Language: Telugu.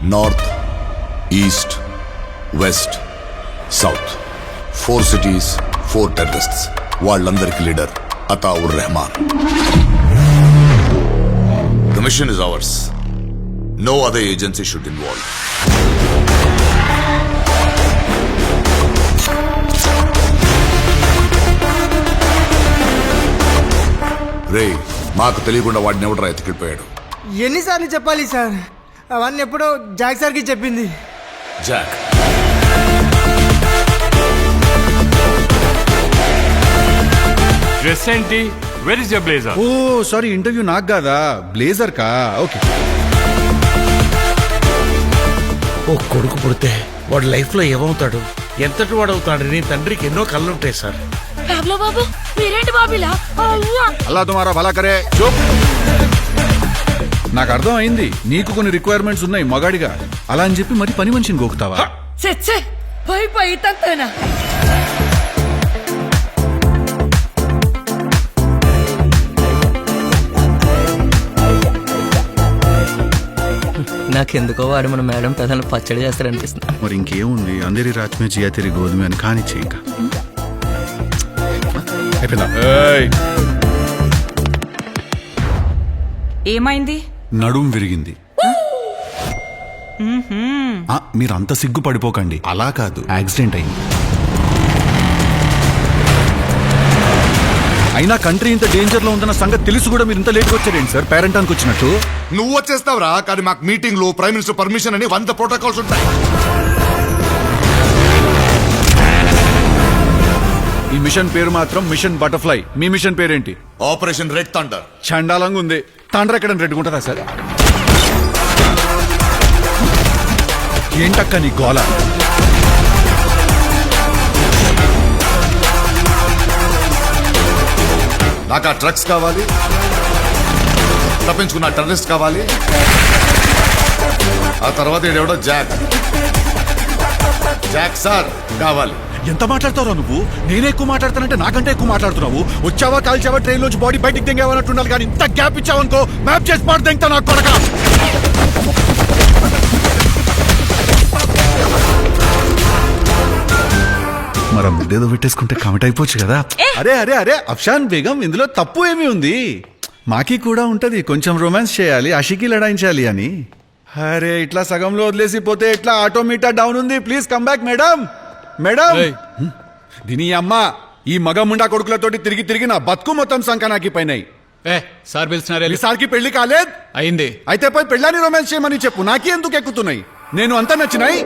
North, east, west, south 4 cities, 4 terrorists. వాళ్ళందరికి leader Ataur Rahman. The mission is ours. No other agency should involve. రే, మాకు తెలియకుండా వాడిని ఎవడరా ఎత్తుకెళ్ళిపోయాడు? ఎన్నిసార్లు చెప్పాలి సార్? అవన్నీ ఎప్పుడో జాక్ సార్కి చెప్పింది. జాక్ డ్రెస్ ఏంటి? Where is your blazer? Oh sorry, interview నాకు కాదా, బ్లేజర్ కా. ఓకే. ఓ కొడుకు పుడితే వాడు లైఫ్ లో ఏమవుతాడు, ఎంతటి వాడు అవుతాడు నీ తండ్రికి ఎన్నో కళ్ళు ఉంటాయి సార్. బాబు మీరేంటి బాబిలా? అల్లా తుమారా భలా కరే. చూప్. నాకు అర్థం అయింది, నీకు కొన్ని రిక్వైర్మెంట్స్ ఉన్నాయి మగాడిగా, అలా అని చెప్పి మరి పని మనిషిని గోకుతావా? చెచ్చే పోయి తంతేనా? నాకెందుకో వాడు మన మేడం ప్రధాన పచ్చడి చేస్తారనిపిస్తుంది. మరి ఇంకేముంది, అందరి రాత్మే జియా తెరి గోధుమ అని కానిచ్చే. ఇంకా అయిపోయిందా? ఏమైంది? నడుం విరిగింది. మీరు అంత సిగ్గు పడిపోకండి, అలా కాదు, యాక్సిడెంట్ అయింది. అయినా కంట్రీ ఇంత డేంజర్ లో ఉందన్న సంగతి తెలుసు కూడా మీరు ఇంత లేట్గా వచ్చారేంటి సార్? పేరెంటానికి వచ్చినట్టు. నువ్వు వచ్చేస్తావురా, కానీ మాకు మీటింగ్ లో ప్రైమ్ మినిస్టర్ పర్మిషన్ అని 100 ప్రోటోకాల్స్ ఉంటాయి. ఈ మిషన్ పేరు మాత్రం మిషన్ బటర్ఫ్లై. మీ మిషన్ పేరేంటి? Operation red thunder. చండాలంగా ఉంది. తండ్రి ఎక్కడ రెడ్ ఉంటుందా సార్? ఏంటక్క నీ గోల? నాకు ఆ డ్రగ్స్ కావాలి, తప్పించుకున్న టెర్రరిస్ట్ కావాలి, ఆ తర్వాత ఈడెవడో జాక్ సార్ కావాలి. ఎంత మాట్లాడతావు నువ్వు? నేనే ఎక్కువ మాట్లాడతానంటే నాకంటే ఎక్కువ మాట్లాడుతున్నావు. వచ్చావా కాల్చావా ట్రైన్ లోంచి బాడీ బయటికి దింగేవన్నట్టు ఉండాలి, కానీ ఇంత గ్యాప్ ఇచ్చావనుకో మ్యాప్ చేసి మాట దింగతా నాకు కొడక. మరి ముద్దేదో పెట్టేసుకుంటే కమిట్ అయిపోవచ్చు కదా. అరే అరే అరే అఫ్షాన్ బేగం, ఇందులో తప్పు ఏమి ఉంది? మాకి కూడా ఉంటది, కొంచెం రొమాన్స్ చేయాలి, అషికి లడాయించాలి అని. అరే ఇట్లా సగంలో వదిలేసి పోతే ఎట్లా? ఆటోమీటర్ డౌన్ ఉంది, please come back madam. Madam దీని అమ్మ, ఈ మగ ముండా కొడుకులతోటి తిరిగి తిరిగి నా బతుకు మొత్తం సంకనాకి పోయినాయి. సార్ పిలిచినారే? సార్కి పెళ్లి కాలేదు అయింది. అయితే పోయి పెళ్ళాన్ని రొమాన్స్ చేయమని చెప్పు, నాకే ఎందుకు ఎక్కుతున్నాయి? నేను అంతా నచ్చినాయి.